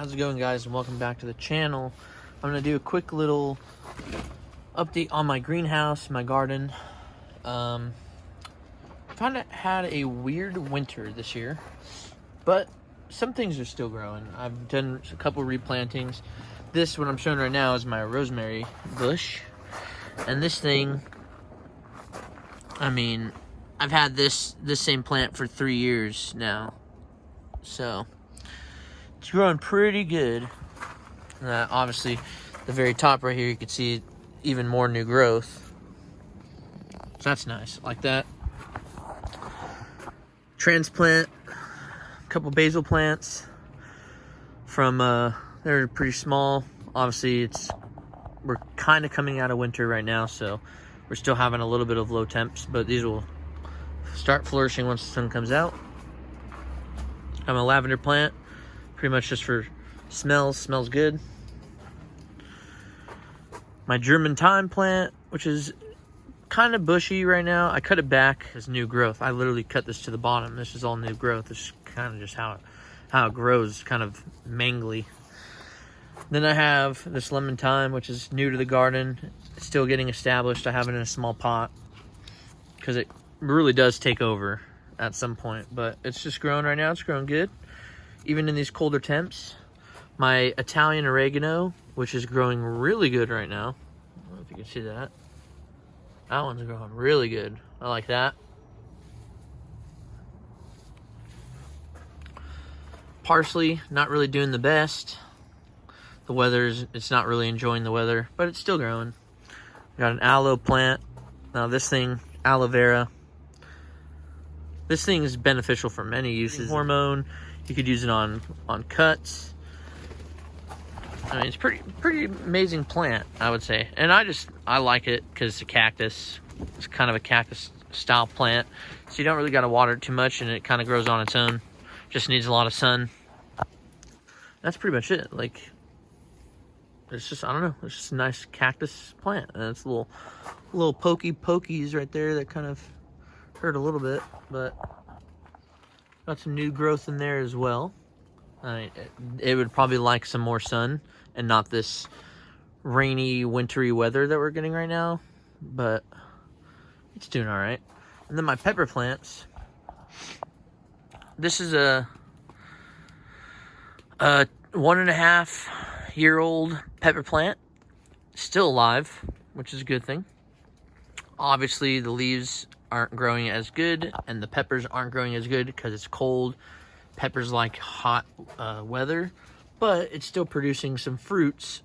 How's it going, guys, and welcome back to the channel. I'm gonna do a quick little update on my greenhouse, my garden. Kind of had a weird winter this year, but some things are still growing. I've done a couple replantings. This, what I'm showing right now, is my rosemary bush, and this thing, I mean, I've had this same plant for 3 years now, so it's growing pretty good. Obviously, the very top right here, you can see even more new growth. So that's nice, like that. Transplant a couple basil plants from, they're pretty small. Obviously, we're kind of coming out of winter right now, so we're still having a little bit of low temps, but these will start flourishing once the sun comes out. I'm a lavender plant, pretty much just for smells good. My German thyme plant, which is kind of bushy right now. I cut it back as new growth. I literally cut this to the bottom. This is all new growth. This is kind of just how it grows, kind of mangly. Then I have this lemon thyme, which is new to the garden. It's still getting established. I have it in a small pot because it really does take over at some point, but it's just growing right now. It's growing good, even in these colder temps. My Italian oregano, which is growing really good right now. I don't know if you can see that. That one's growing really good. I like that. Parsley, not really doing the best. It's not really enjoying the weather, but it's still growing. Got an aloe plant. Now this thing, aloe vera. This thing is beneficial for many uses. Hormone, you could use it on cuts. I mean, it's pretty amazing plant, I would say. And I like it because it's a cactus. It's kind of a cactus style plant. So you don't really got to water it too much, and it kind of grows on its own. Just needs a lot of sun. That's pretty much it. Like, it's just, I don't know, it's just a nice cactus plant. And it's little pokies right there that kind of hurt a little bit, but got some new growth in there as well. It would probably like some more sun and not this rainy, wintry weather that we're getting right now, but it's doing all right. And then my pepper plants. This is a 1.5-year-old pepper plant, still alive, which is a good thing. Obviously, the leaves aren't growing as good, and the peppers aren't growing as good because it's cold. Peppers like hot weather, but it's still producing some fruits.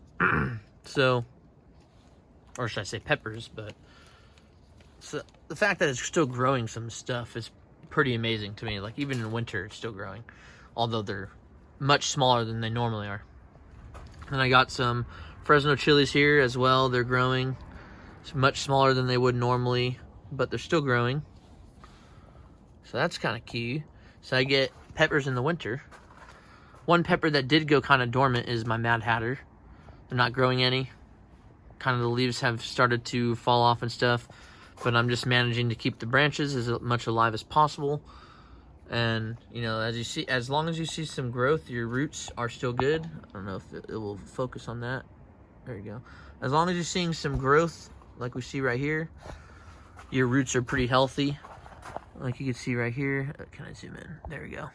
So, or should I say peppers, but so the fact that it's still growing some stuff is pretty amazing to me. Like, even in winter, it's still growing, although they're much smaller than they normally are. And I got some Fresno chilies here as well. They're growing. It's much smaller than they would normally, but they're still growing. So that's kind of key. So I get peppers in the winter. One pepper that did go kind of dormant is my Mad Hatter. They're not growing any. Kind of the leaves have started to fall off and stuff, but I'm just managing to keep the branches as much alive as possible. And, you know, as you see, as long as you see some growth, your roots are still good. I don't know if it will focus on that. There you go. As long as you're seeing some growth, like we see right here, your roots are pretty healthy. Like you can see right here. Can I zoom in? There we go.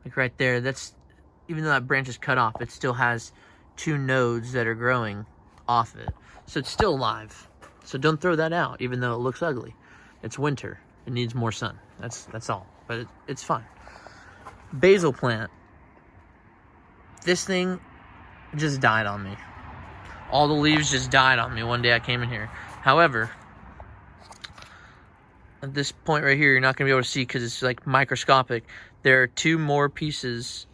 Like right there, that's, even though that branch is cut off, it still has 2 nodes that are growing off it. So it's still alive. So don't throw that out, even though it looks ugly. It's winter. It needs more sun. That's all. But it's fine. Basil plant. This thing just died on me. All the leaves just died on me one day I came in here. However, at this point right here, you're not going to be able to see because it's like microscopic. There are 2 more pieces,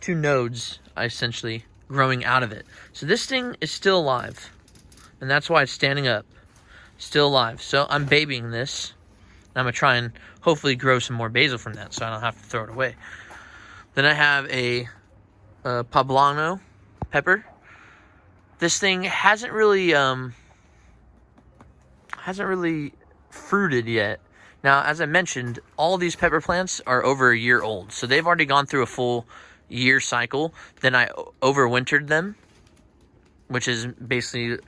2 nodes, essentially, growing out of it. So this thing is still alive. And that's why it's standing up. Still alive. So I'm babying this. I'm going to try and hopefully grow some more basil from that so I don't have to throw it away. Then I have a poblano pepper. This thing hasn't really fruited yet. Now, as I mentioned, all these pepper plants are over a year old, so they've already gone through a full year cycle. Then I overwintered them, which is basically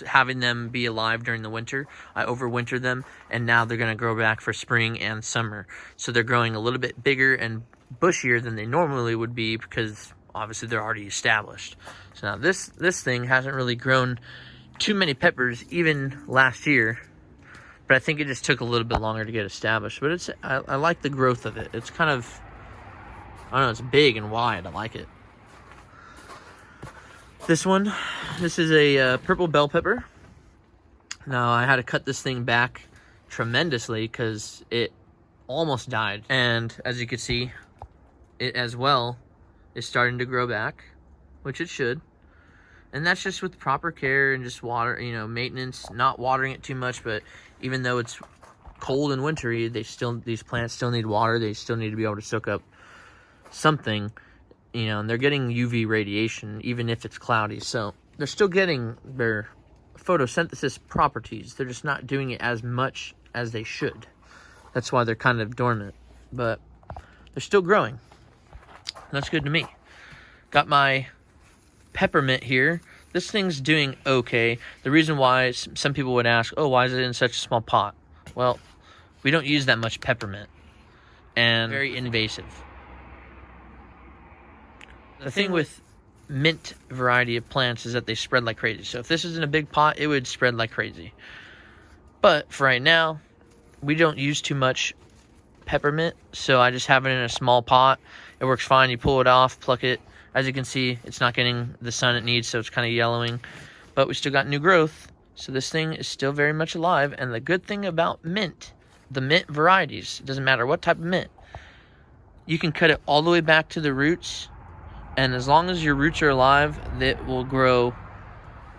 having them be alive during the winter. I overwintered them, and now they're going to grow back for spring and summer. So they're growing a little bit bigger and bushier than they normally would be, because obviously they're already established. So now this thing hasn't really grown too many peppers even last year, but I think it just took a little bit longer to get established. But I like the growth of it. It's kind of, I don't know, it's big and wide. I like it. This is a purple bell pepper. Now, I had to cut this thing back tremendously because it almost died. And as you can see, it as well is starting to grow back, which it should. And that's just with proper care and just water, maintenance, not watering it too much. But even though it's cold and wintry, these plants still need water. They still need to be able to soak up something. And they're getting UV radiation even if it's cloudy. So they're still getting their photosynthesis properties. They're just not doing it as much as they should. That's why they're kind of dormant. But they're still growing. That's good to me. Got my peppermint here. This thing's doing okay. The reason why some people would ask, oh, why is it in such a small pot? Well, we don't use that much peppermint. And very invasive. The thing with mint variety of plants is that they spread like crazy. So if this was in a big pot, it would spread like crazy. But for right now, we don't use too much peppermint, so I just have it in a small pot. It works fine. You pull it off, pluck it. As you can see, it's not getting the sun it needs, so it's kind of yellowing. But we still got new growth, so this thing is still very much alive. And the good thing about mint, the mint varieties, it doesn't matter what type of mint, you can cut it all the way back to the roots. And as long as your roots are alive, it will grow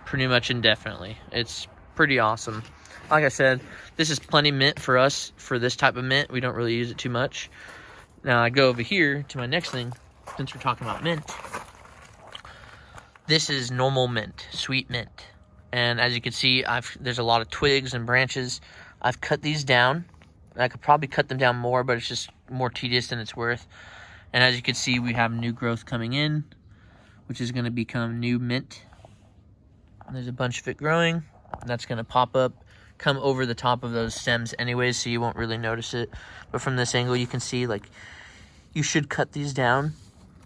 pretty much indefinitely. It's pretty awesome. Like I said, this is plenty mint for us, for this type of mint. We don't really use it too much. Now I go over here to my next thing, since we're talking about mint. This is normal mint, sweet mint. And as you can see, there's a lot of twigs and branches. I've cut these down. I could probably cut them down more, but it's just more tedious than it's worth. And as you can see, we have new growth coming in, which is going to become new mint. And there's a bunch of it growing. And that's going to pop up, come over the top of those stems anyways, so you won't really notice it. But from this angle, you can see, like, you should cut these down.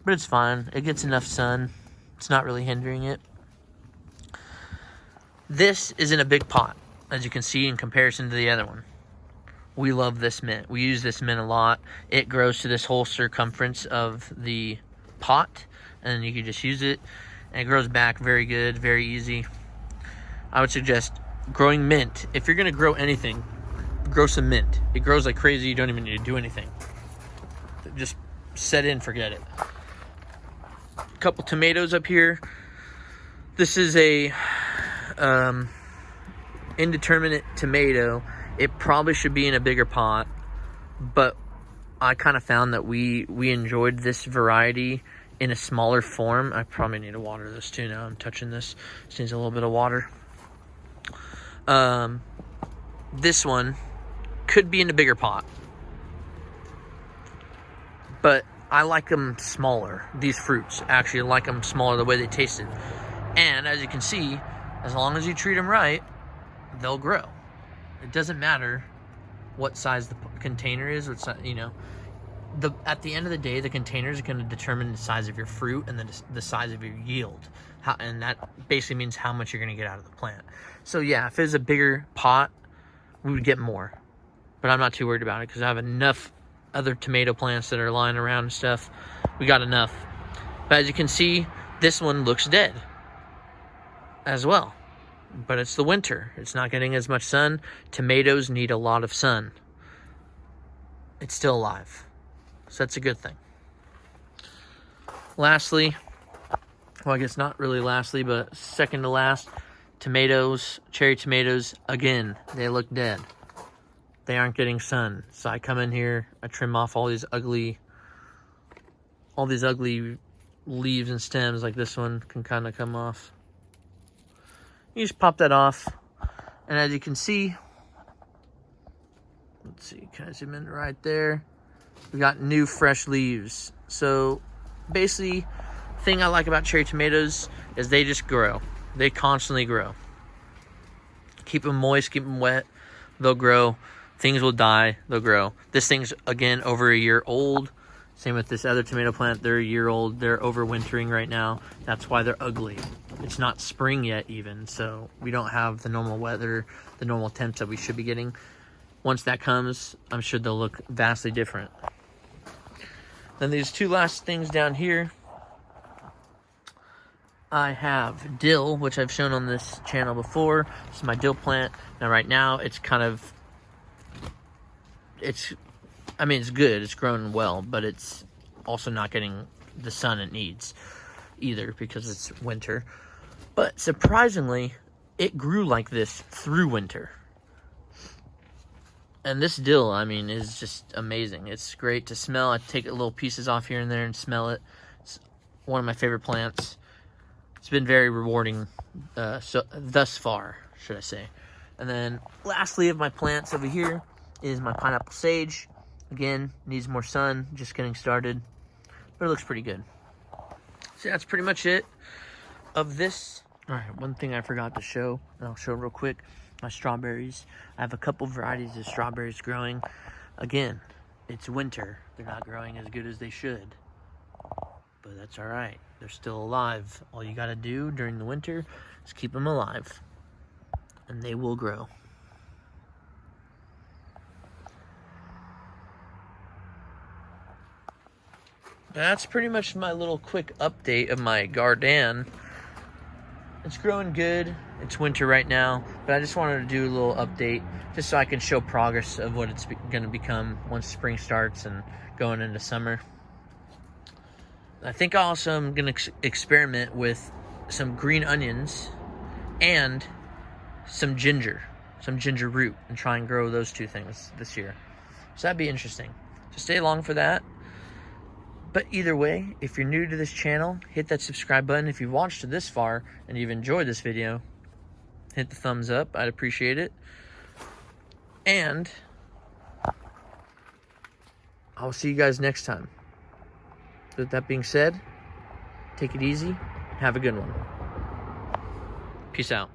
But it's fine. It gets enough sun. It's not really hindering it. This is in a big pot, as you can see, in comparison to the other one. We love this mint. We use this mint a lot. It grows to this whole circumference of the pot, and then you can just use it, and it grows back very good, very easy. I would suggest growing mint. If you're going to grow anything, grow some mint. It grows like crazy. You don't even need to do anything. Just set in, forget it. A couple tomatoes up here. This is a indeterminate tomato. It probably should be in a bigger pot, but I kind of found that we enjoyed this variety in a smaller form. I probably need to water this too now. I'm touching this. This needs a little bit of water. This one could be in a bigger pot, but I like them smaller. These fruits, actually, I like them smaller the way they tasted. And as you can see, as long as you treat them right, they'll grow. It doesn't matter what size the container is. At the end of the day, the container is going to determine the size of your fruit and the size of your yield. And that basically means how much you're going to get out of the plant. So yeah, if it was a bigger pot, we would get more. But I'm not too worried about it because I have enough other tomato plants that are lying around and stuff. We got enough. But as you can see, this one looks dead as well. But it's the winter. It's not getting as much sun. Tomatoes need a lot of sun. It's still alive. So that's a good thing. Lastly, well, I guess not really lastly, but second to last, tomatoes, cherry tomatoes, again, they look dead. They aren't getting sun. So I come in here, I trim off all these ugly leaves and stems, like this one can kind of come off. You just pop that off, and as you can see, let's see, can I zoom in right there? We got new fresh leaves. So basically, thing I like about cherry tomatoes is they just grow. They constantly grow. Keep them moist, keep them wet, they'll grow. Things will die, they'll grow. This thing's, again, over a year old. Same with this other tomato plant. They're a year old. They're overwintering right now. That's why they're ugly. It's not spring yet even, so we don't have the normal weather, the normal temps that we should be getting. Once that comes, I'm sure they'll look vastly different. Then these two last things down here. I have dill, which I've shown on this channel before. This is my dill plant. Now right now, it's kind of, it's good. It's growing well, but it's also not getting the sun it needs either because it's winter. But surprisingly, it grew like this through winter. And this dill, is just amazing. It's great to smell. I take little pieces off here and there and smell it. It's one of my favorite plants. It's been very rewarding thus far, should I say. And then lastly of my plants over here is my pineapple sage. Again, needs more sun, just getting started, but it looks pretty good. So that's pretty much it of this. All right, one thing I forgot to show, and I'll show real quick, my strawberries. I have a couple varieties of strawberries growing. Again, it's winter. They're not growing as good as they should, but that's all right. They're still alive. All you gotta do during the winter is keep them alive, and they will grow. That's pretty much my little quick update of my garden. It's growing good. It's winter right now, but I just wanted to do a little update just so I can show progress of what it's going to become once spring starts and going into summer. I think also I'm going to experiment with some green onions and some ginger root, and try and grow those two things this year. So that'd be interesting. So stay along for that. But either way, if you're new to this channel, hit that subscribe button. If you've watched it this far and you've enjoyed this video, hit the thumbs up. I'd appreciate it. And I'll see you guys next time. With that being said, take it easy. Have a good one. Peace out.